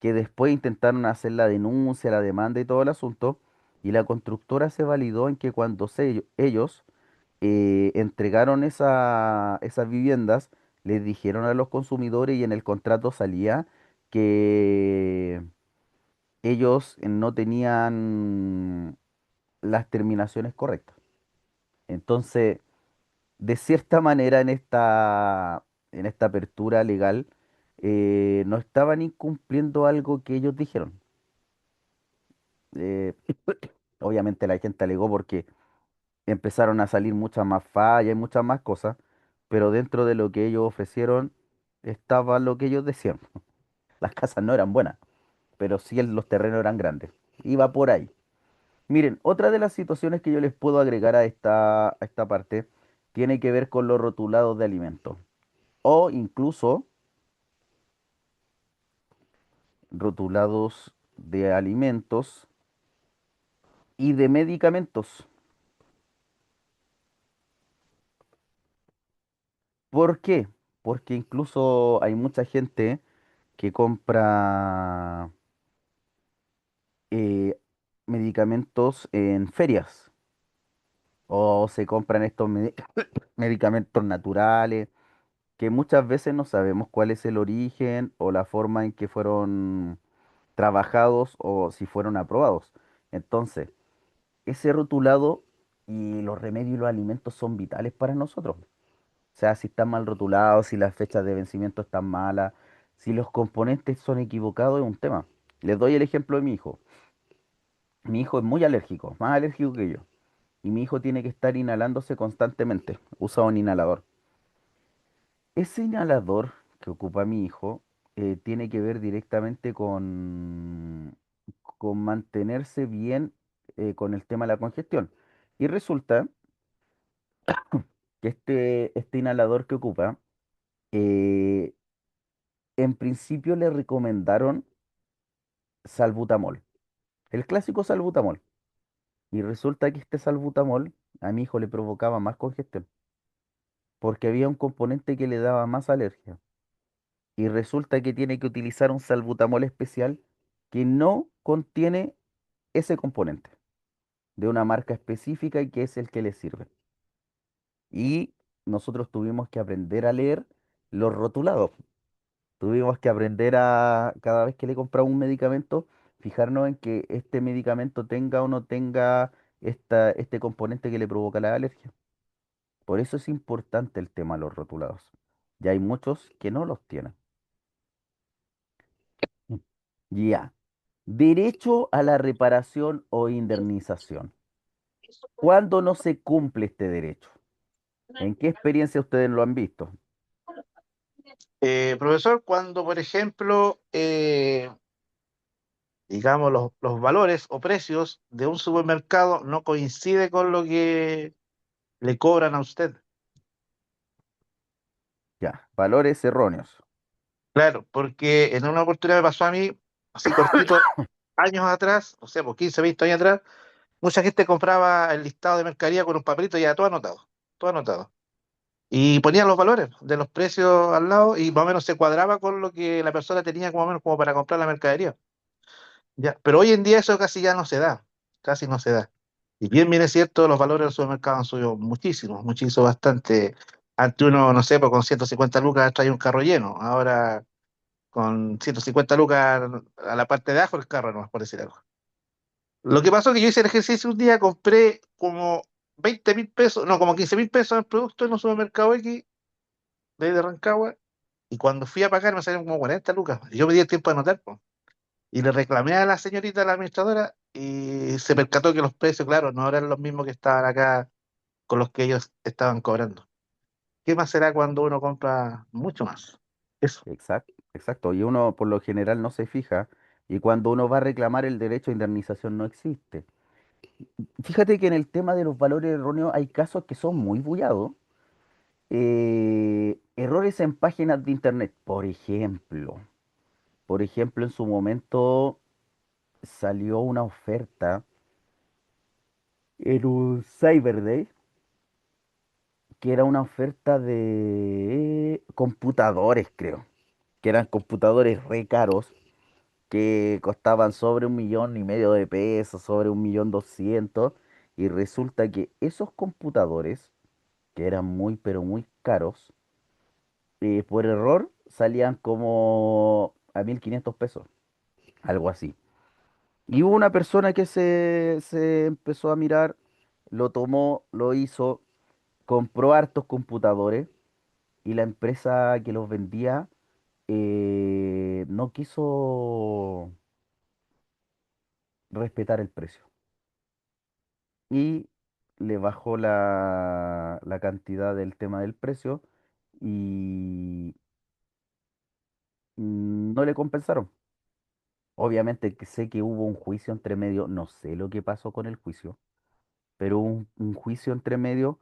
Que después intentaron hacer la denuncia, la demanda y todo el asunto, y la constructora se validó en que cuando ellos entregaron esas viviendas, les dijeron a los consumidores y en el contrato salía que ellos no tenían las terminaciones correctas. Entonces, de cierta manera, en esta apertura legal, no estaban incumpliendo algo que ellos dijeron. Eh, Obviamente la gente alegó porque empezaron a salir muchas más fallas y muchas más cosas, pero dentro de lo que ellos ofrecieron estaba lo que ellos decían. Las casas no eran buenas, pero sí los terrenos eran grandes. Iba por ahí. Miren, otra de las situaciones que yo les puedo agregar a esta parte tiene que ver con los rotulados de alimentos o incluso rotulados de alimentos y de medicamentos. ¿Por qué? Porque incluso hay mucha gente que compra eh, medicamentos en ferias o se compran estos medicamentos naturales que muchas veces no sabemos cuál es el origen o la forma en que fueron trabajados o si fueron aprobados. Entonces, ese rotulado y los remedios y los alimentos son vitales para nosotros. O sea, si están mal rotulados, si las fechas de vencimiento están malas, si los componentes son equivocados, es un tema. Les doy el ejemplo de mi hijo. Mi hijo es muy alérgico, más alérgico que yo. Y mi hijo tiene que estar inhalándose constantemente. Usa un inhalador. Ese inhalador que ocupa mi hijo tiene que ver directamente con mantenerse bien con el tema de la congestión. Y resulta que este inhalador que ocupa, eh, en principio le recomendaron salbutamol, el clásico salbutamol. Y resulta que este salbutamol a mi hijo le provocaba más congestión, porque había un componente que le daba más alergia. Y resulta que tiene que utilizar un salbutamol especial que no contiene ese componente, de una marca específica y que es el que le sirve. Y nosotros tuvimos que aprender a leer los rotulados. Tuvimos que aprender a, cada vez que le compramos un medicamento, fijarnos en que este medicamento tenga o no tenga este componente que le provoca la alergia. Por eso es importante el tema de los rotulados. Ya hay muchos que no los tienen. Mm. Ya. Derecho a la reparación o indemnización. ¿Cuándo no se cumple este derecho? ¿En qué experiencia ustedes lo han visto? Profesor, cuando, por ejemplo, digamos, los valores o precios de un supermercado no coincide con lo que le cobran a usted. Ya, valores erróneos. Claro, porque en una oportunidad me pasó a mí, así cortito, años atrás, no sé, por 15, 20 años atrás, mucha gente compraba el listado de mercadería con un papelito ya todo anotado, todo anotado. Y ponían los valores de los precios al lado y más o menos se cuadraba con lo que la persona tenía como, más o menos como para comprar la mercadería. Ya, pero hoy en día eso casi ya no se da, casi no se da. Y bien es cierto, los valores del supermercado han subido muchísimo, muchísimo, bastante. Ante uno, no sé, pues con 150 lucas trae un carro lleno. Ahora con 150 lucas a la parte de abajo del carro, nomás por decir algo. Lo que pasó es que yo hice el ejercicio un día, compré como 20.000 pesos, no, como 15.000 pesos en producto en un supermercado X de ahí de Rancagua, y cuando fui a pagar me salieron como 40 lucas. Y yo me di el tiempo de anotar, po. Y le reclamé a la señorita, a la administradora, y se percató que los precios, claro, no eran los mismos que estaban acá con los que ellos estaban cobrando. ¿Qué más será cuando uno compra mucho más? Eso. Exacto, exacto. Y uno por lo general no se fija. Y cuando uno va a reclamar el derecho a indemnización no existe. Fíjate que en el tema de los valores erróneos hay casos que son muy bullados. Errores en páginas de internet, por ejemplo. Por ejemplo, en su momento salió una oferta en un Cyber Day, que era una oferta de computadores, creo. Que eran computadores re caros, que costaban sobre 1,5 millones de pesos, sobre 1,200,000. Y resulta que esos computadores, que eran muy, pero muy caros, por error salían como a 1,500 pesos, algo así. Y hubo una persona que se empezó a mirar, lo tomó, lo hizo, compró hartos computadores y la empresa que los vendía no quiso respetar el precio y le bajó la cantidad del tema del precio y no le compensaron. Obviamente que sé que hubo un juicio entre medio, no sé lo que pasó con el juicio, pero hubo un juicio entre medio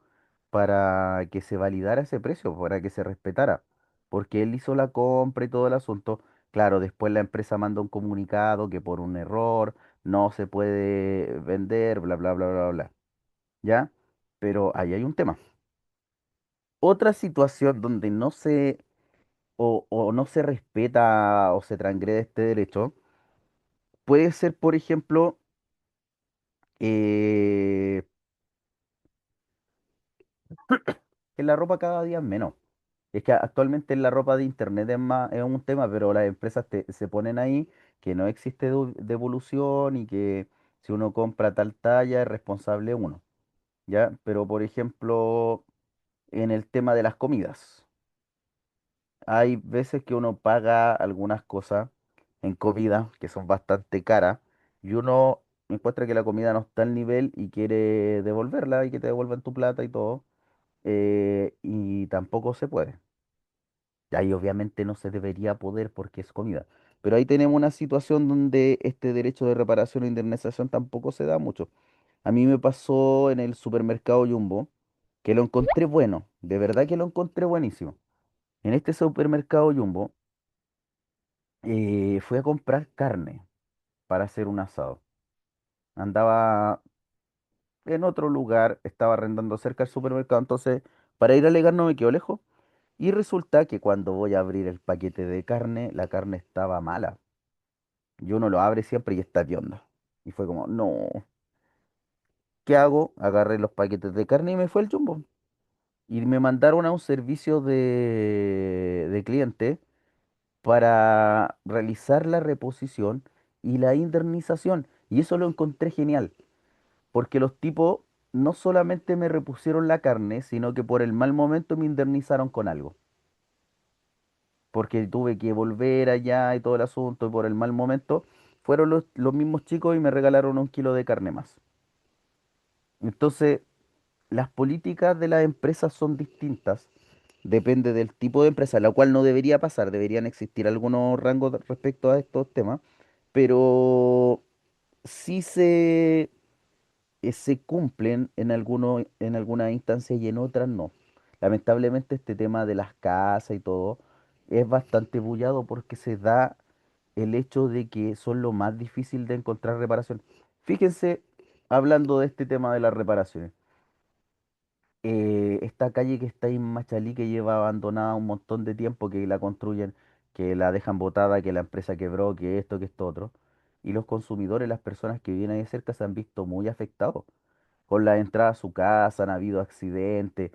para que se validara ese precio, para que se respetara, porque él hizo la compra y todo el asunto. Claro, después la empresa manda un comunicado que por un error no se puede vender, bla, bla, bla, bla, bla, ¿ya? Pero ahí hay un tema. Otra situación donde no se o no se respeta o se transgrede este derecho puede ser, por ejemplo, eh, que la ropa cada día es menos. Es que actualmente la ropa de internet es un tema, pero las empresas se ponen ahí que no existe devolución y que si uno compra tal talla es responsable uno, ¿ya? Pero por ejemplo, en el tema de las comidas, hay veces que uno paga algunas cosas en comida que son bastante caras y uno encuentra que la comida no está al nivel y quiere devolverla y que te devuelvan tu plata y todo, y tampoco se puede. Y ahí obviamente no se debería poder porque es comida. Pero ahí tenemos una situación donde este derecho de reparación o indemnización tampoco se da mucho. A mí me pasó en el supermercado Jumbo, que lo encontré bueno, de verdad que lo encontré buenísimo. En este supermercado Jumbo fui a comprar carne para hacer un asado. Andaba en otro lugar, estaba arrendando cerca del supermercado, entonces para ir a Legar no me quedo lejos. Y resulta que cuando voy a abrir el paquete de carne, la carne estaba mala. Y uno lo abre siempre y está onda. Y fue como, no, ¿qué hago? Agarré los paquetes de carne y me fue el Jumbo. Y me mandaron a un servicio de cliente para realizar la reposición y la indemnización. Y eso lo encontré genial, porque los tipos no solamente me repusieron la carne, sino que por el mal momento me indemnizaron con algo. Porque tuve que volver allá y todo el asunto, y por el mal momento fueron los mismos chicos y me regalaron 1 kilo de carne más. Entonces, las políticas de las empresas son distintas, depende del tipo de empresa, la cual no debería pasar, deberían existir algunos rangos respecto a estos temas, pero sí se cumplen en algunas instancias y en otras no. Lamentablemente este tema de las casas y todo es bastante bullado porque se da el hecho de que son lo más difícil de encontrar reparación. Fíjense, hablando de este tema de las reparaciones, esta calle que está ahí en Machalí, que lleva abandonada un montón de tiempo, que la construyen, que la dejan botada, que la empresa quebró, que esto, que esto otro, y los consumidores, las personas que viven ahí cerca, se han visto muy afectados. Con la entrada a su casa han habido accidentes,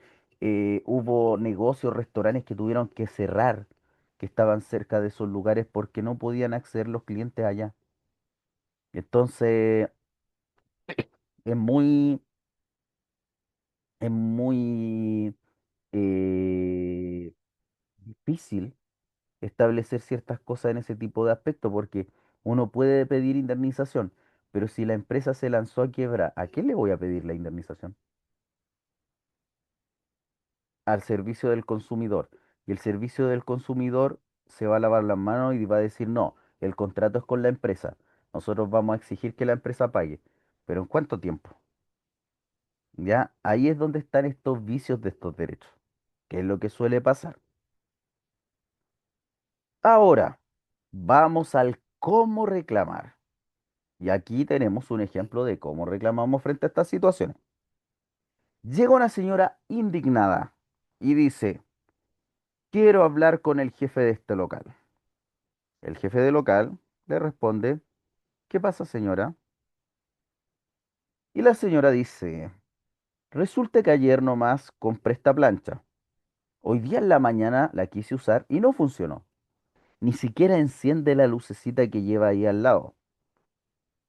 hubo negocios, restaurantes que tuvieron que cerrar que estaban cerca de esos lugares porque no podían acceder los clientes allá. Entonces, es muy, es muy difícil establecer ciertas cosas en ese tipo de aspectos porque uno puede pedir indemnización, pero si la empresa se lanzó a quiebra, ¿a quién le voy a pedir la indemnización? Al servicio del consumidor. Y el servicio del consumidor se va a lavar las manos y va a decir, no, el contrato es con la empresa. Nosotros vamos a exigir que la empresa pague. ¿Pero en cuánto tiempo? ¿Ya? Ahí es donde están estos vicios de estos derechos, que es lo que suele pasar. Ahora, vamos al cómo reclamar. Y aquí tenemos un ejemplo de cómo reclamamos frente a estas situaciones. Llega una señora indignada y dice, quiero hablar con el jefe de este local. El jefe de local le responde, ¿qué pasa, señora? Y la señora dice, resulta que ayer nomás compré esta plancha. Hoy día en la mañana la quise usar y no funcionó. Ni siquiera enciende la lucecita que lleva ahí al lado.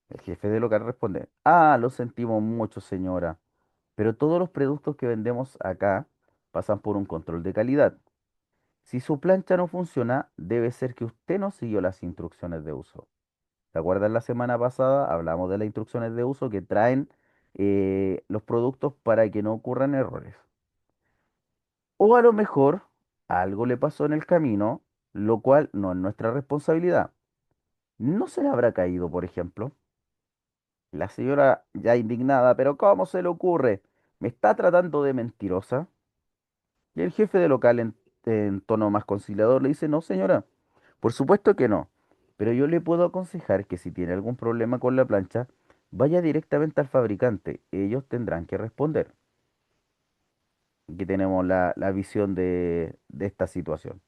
El jefe de local responde, ah, lo sentimos mucho, señora, pero todos los productos que vendemos acá pasan por un control de calidad. Si su plancha no funciona, debe ser que usted no siguió las instrucciones de uso. ¿Se acuerdan la semana pasada? Hablamos de las instrucciones de uso que traen los productos para que no ocurran errores. O a lo mejor algo le pasó en el camino, lo cual no es nuestra responsabilidad. ¿No se le habrá caído, por ejemplo? La señora ya indignada, pero ¿cómo se le ocurre? ¿Me está tratando de mentirosa? Y el jefe de local en tono más conciliador le dice, no, señora, por supuesto que no, pero yo le puedo aconsejar que si tiene algún problema con la plancha, vaya directamente al fabricante, ellos tendrán que responder. Aquí tenemos la visión de esta situación.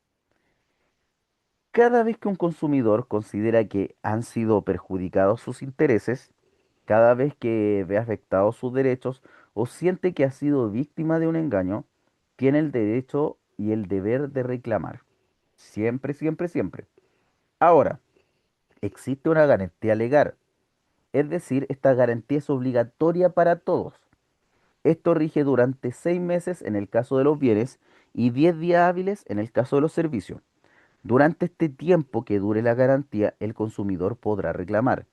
Cada vez que un consumidor considera que han sido perjudicados sus intereses, cada vez que ve afectados sus derechos o siente que ha sido víctima de un engaño, tiene el derecho y el deber de reclamar. Siempre, siempre, siempre. Ahora, existe una garantía legal, es decir, esta garantía es obligatoria para todos. Esto rige durante 6 meses en el caso de los bienes y 10 días hábiles en el caso de los servicios. Durante este tiempo que dure la garantía, el consumidor podrá reclamar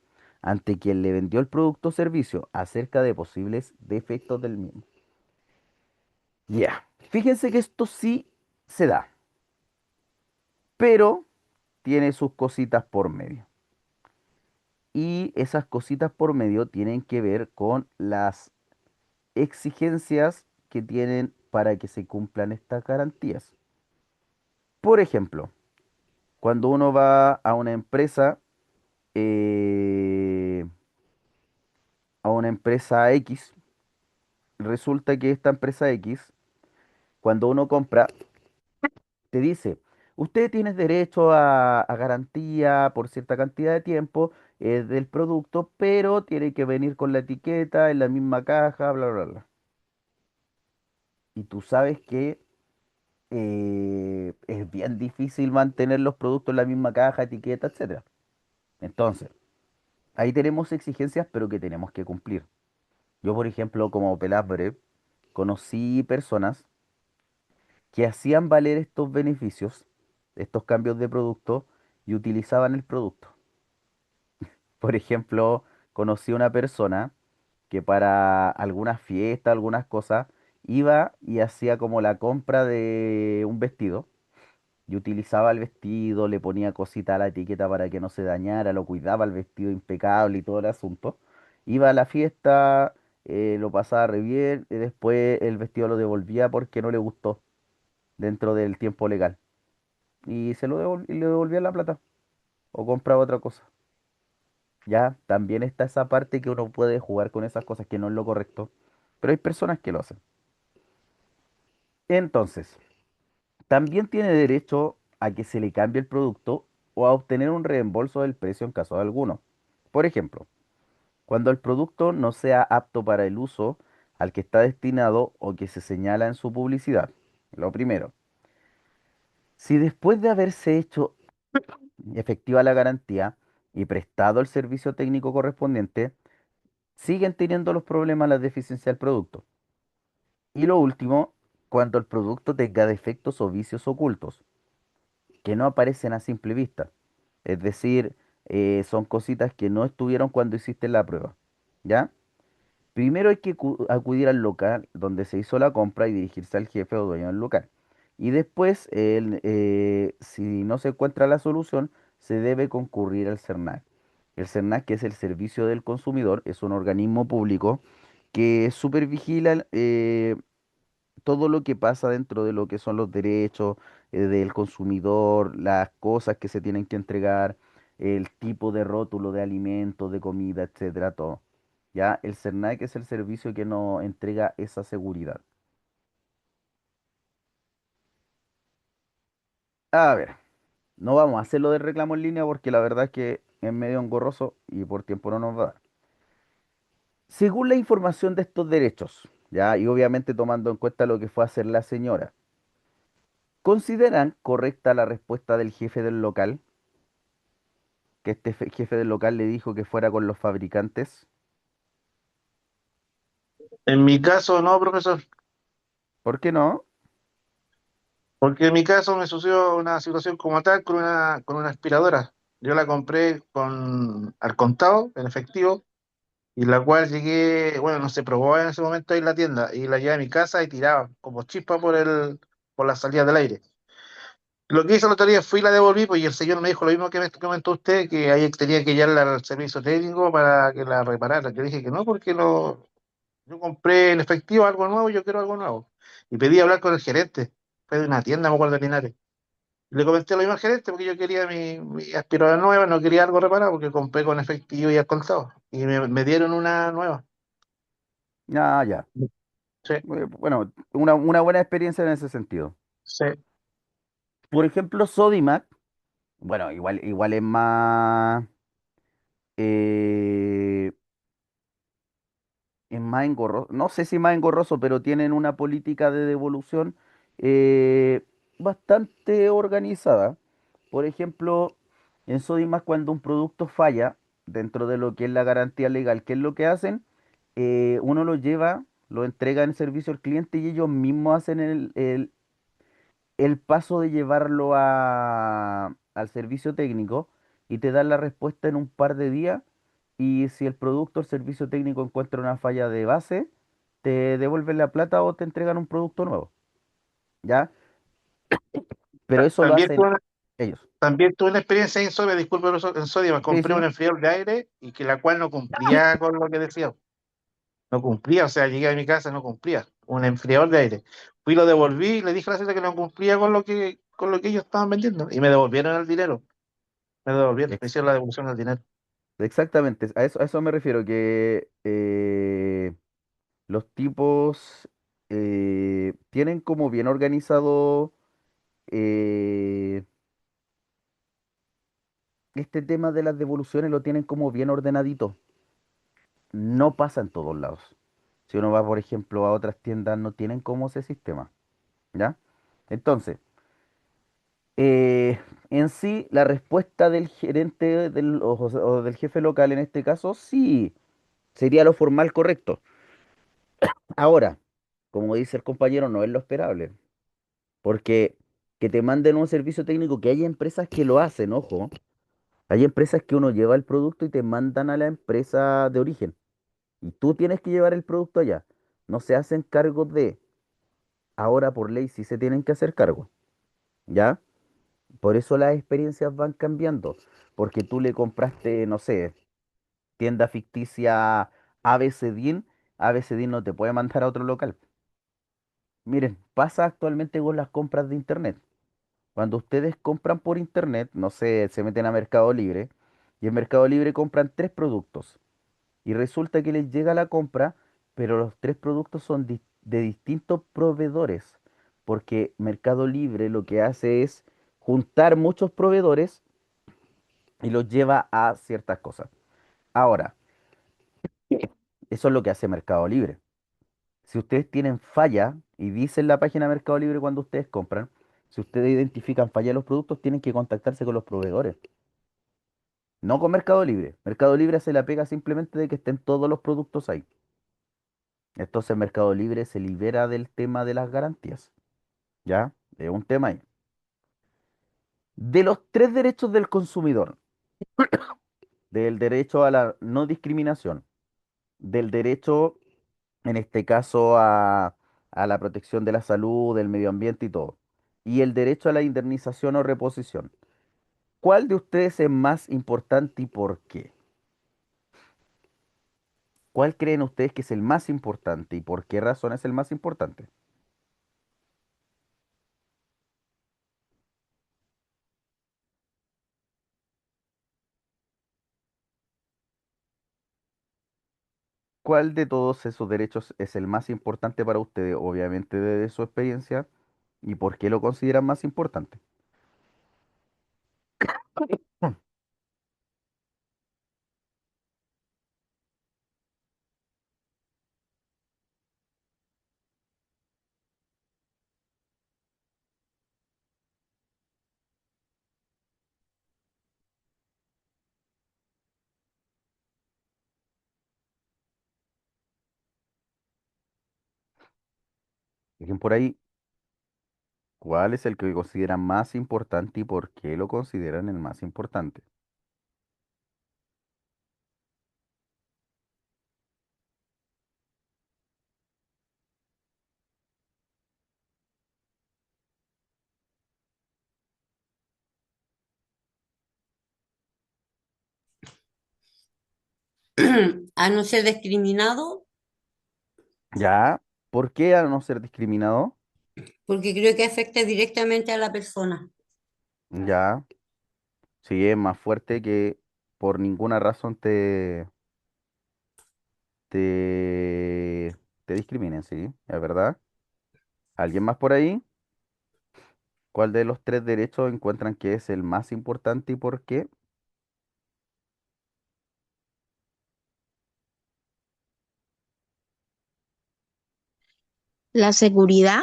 ante quien le vendió el producto o servicio acerca de posibles defectos del mismo. Ya, fíjense que esto sí se da, pero tiene sus cositas por medio. Y esas cositas por medio tienen que ver con las exigencias que tienen para que se cumplan estas garantías. Por ejemplo, cuando uno va eh, a una empresa X, resulta que esta empresa X, cuando uno compra, te dice, usted tiene derecho a garantía por cierta cantidad de tiempo del producto, pero tiene que venir con la etiqueta en la misma caja, bla, bla, bla. Y tú sabes que es bien difícil mantener los productos en la misma caja, etiqueta, etcétera. Entonces, ahí tenemos exigencias, pero que tenemos que cumplir. Yo, por ejemplo, como Pelazbre, conocí personas que hacían valer estos beneficios, estos cambios de producto, y utilizaban el producto. Por ejemplo, conocí una persona que para algunas fiestas, algunas cosas, iba y hacía como la compra de un vestido y utilizaba el vestido, le ponía cosita a la etiqueta para que no se dañara, lo cuidaba el vestido impecable y todo el asunto. Iba a la fiesta, lo pasaba re bien y después el vestido lo devolvía porque no le gustó dentro del tiempo legal. Y y le devolvía la plata o compraba otra cosa. Ya, también está esa parte que uno puede jugar con esas cosas que no es lo correcto, pero hay personas que lo hacen. Entonces, también tiene derecho a que se le cambie el producto o a obtener un reembolso del precio en caso de alguno. Por ejemplo, cuando el producto no sea apto para el uso al que está destinado o que se señala en su publicidad. Lo primero. Si después de haberse hecho efectiva la garantía y prestado el servicio técnico correspondiente, siguen teniendo los problemas, las deficiencias del producto. Y lo último, cuando el producto tenga defectos o vicios ocultos, que no aparecen a simple vista. Es decir, son cositas que no estuvieron cuando hiciste la prueba. ¿Ya? Primero hay que acudir al local donde se hizo la compra y dirigirse al jefe o dueño del local. Y después, si no se encuentra la solución, se debe concurrir al CERNAC. El CERNAC, que es el Servicio del Consumidor, es un organismo público que supervigila todo lo que pasa dentro de lo que son los derechos del consumidor, las cosas que se tienen que entregar, el tipo de rótulo de alimentos, de comida, etcétera, todo. Ya el CERNAC es el servicio que nos entrega esa seguridad. A ver, no vamos a hacerlo de reclamo en línea porque la verdad es que es medio engorroso y por tiempo no nos va a dar. Según la información de estos derechos, ya, y obviamente tomando en cuenta lo que fue a hacer la señora, ¿consideran correcta la respuesta del jefe del local? Que este jefe del local le dijo que fuera con los fabricantes. En mi caso, no, profesor, ¿Por qué no? porque en mi caso me sucedió una situación como tal con una aspiradora. Yo la compré al contado, en efectivo, y la cual llegué, bueno, no se probó en ese momento ahí en la tienda, y la llevé a mi casa y tiraba como chispa por la salida del aire. Lo que hice el otro día fui y la devolví, pues, y el señor me dijo lo mismo que me comentó usted, que ahí tenía que llevarla al servicio técnico para que la reparara. Yo dije que no, porque yo compré en efectivo algo nuevo, yo quiero algo nuevo. Y pedí hablar con el gerente, fue de una tienda, me acuerdo, de Linares. Y le comenté lo mismo al gerente, porque yo quería mi aspiradora nueva, no quería algo reparado, porque compré con efectivo y al contado. Y me dieron una nueva. Ah, ya. Sí, Bueno, una buena experiencia en ese sentido. sí. Por ejemplo, Sodimac, bueno, igual eh, es más engorroso, no sé si más engorroso, pero tienen una política de devolución eh, bastante organizada. Por ejemplo, en Sodimac cuando un producto falla dentro de lo que es la garantía legal, ¿qué es lo que hacen? Uno lo lleva, lo entrega en servicio al cliente y ellos mismos hacen el paso de llevarlo al servicio técnico y te dan la respuesta en un par de días. Y si el producto o el servicio técnico encuentra una falla de base, te devuelven la plata o te entregan un producto nuevo, ¿ya? Pero eso lo También hacen tuve, ellos. también tuve una experiencia en Sodia, disculpe, profesor, en Sodia, me Sí, compré un sí. enfriador de aire y que la cual no cumplía con lo que decía. No cumplía, o sea, llegué a mi casa, no cumplía. Un enfriador de aire. Fui, lo devolví y le dije a la señora que no cumplía con lo que ellos estaban vendiendo. Y me devolvieron el dinero. Me devolvieron, me Ex- hicieron la devolución del dinero. Exactamente, a eso me refiero, que los tipos tienen como bien organizado eh, este tema de las devoluciones, lo tienen como bien ordenadito. No pasa en todos lados. Si uno va, por ejemplo, a otras tiendas, no tienen como ese sistema, ¿ya? Entonces, en sí, la respuesta del gerente o del jefe local en este caso, sí, sería lo formal correcto. Ahora, como dice el compañero, no es lo esperable, porque que te manden un servicio técnico, que hay empresas que lo hacen, ojo, hay empresas que uno lleva el producto y te mandan a la empresa de origen, y tú tienes que llevar el producto allá. No se hacen cargo de, ahora por ley sí se tienen que hacer cargo, ¿ya? Por eso las experiencias van cambiando, porque tú le compraste, no sé, tienda ficticia ABCDIN, ABCDIN no te puede mandar a otro local. Miren, pasa actualmente con las compras de internet. Cuando ustedes compran por internet, no sé, se meten a Mercado Libre y en Mercado Libre compran tres productos y resulta que les llega la compra, pero los tres productos son de distintos proveedores, porque Mercado Libre lo que hace es juntar muchos proveedores y los lleva a ciertas cosas. Ahora, eso es lo que hace Mercado Libre. Si ustedes tienen falla y dicen la página de Mercado Libre cuando ustedes compran, Si ustedes identifican falla de los productos, tienen que contactarse con los proveedores, no con Mercado Libre. Mercado Libre se la pega simplemente de que estén todos los productos ahí. Entonces Mercado Libre se libera del tema de las garantías. ¿Ya? Es un tema ahí. De los tres derechos del consumidor, del derecho a la no discriminación, del derecho, en este caso, a la protección de la salud, del medio ambiente y todo, y el derecho a la indemnización o reposición, ¿cuál de ustedes es más importante y por qué? ¿Cuál creen ustedes que es el más importante y por qué razón es el más importante? ¿Cuál de todos esos derechos es el más importante para ustedes, obviamente desde su experiencia, y por qué lo consideran más importante? Dejen por ahí, ¿cuál es el que consideran más importante y por qué lo consideran el más importante? A no ser discriminado, ¿Ya? ¿Por qué a no ser discriminado? porque creo que afecta directamente a la persona. Ya, sí, es más fuerte que por ninguna razón te, te discriminen, sí, es verdad. ¿Alguien más por ahí? ¿Cuál de los tres derechos encuentran que es el más importante y por qué? La seguridad,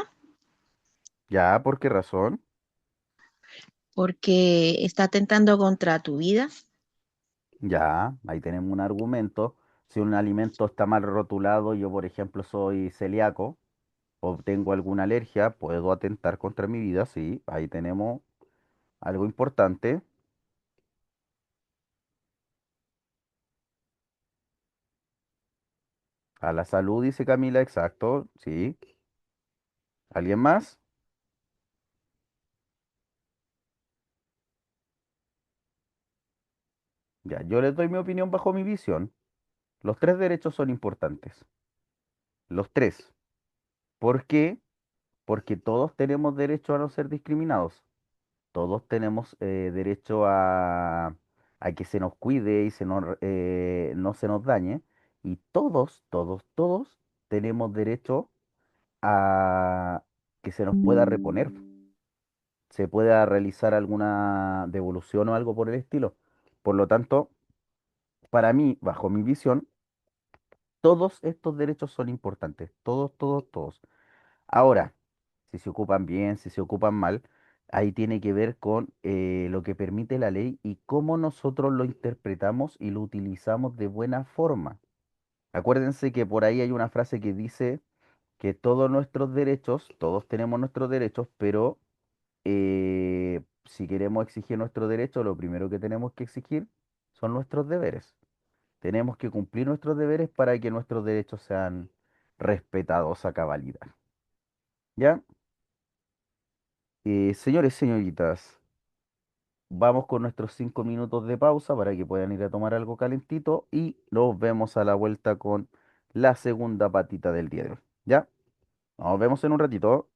Ya, ¿por qué razón? porque está atentando contra tu vida. Ya, ahí tenemos un argumento. Si un alimento está mal rotulado, yo por ejemplo soy celíaco o tengo alguna alergia, puedo atentar contra mi vida, sí, ahí tenemos algo importante. A la salud, dice Camila, exacto, sí. ¿Alguien más? Ya, yo les doy mi opinión bajo mi visión. Los tres derechos son importantes. Los tres. ¿Por qué? Porque todos tenemos derecho a no ser discriminados. Todos tenemos derecho a que se nos cuide y no se nos dañe. Y todos tenemos derecho a que se nos pueda reponer, se pueda realizar alguna devolución o algo por el estilo. Por lo tanto, para mí, bajo mi visión, todos estos derechos son importantes. Todos. Ahora, si se ocupan bien, si se ocupan mal, ahí tiene que ver con lo que permite la ley y cómo nosotros lo interpretamos y lo utilizamos de buena forma. Acuérdense que por ahí hay una frase que dice que todos nuestros derechos, todos tenemos nuestros derechos, pero si queremos exigir nuestros derechos, lo primero que tenemos que exigir son nuestros deberes. Tenemos que cumplir nuestros deberes para que nuestros derechos sean respetados a cabalidad. ¿Ya? Señores, señoritas, vamos con nuestros 5 minutos de pausa para que puedan ir a tomar algo calentito y nos vemos a la vuelta con la segunda patita del día de hoy. ¿Ya? Nos vemos en un ratito.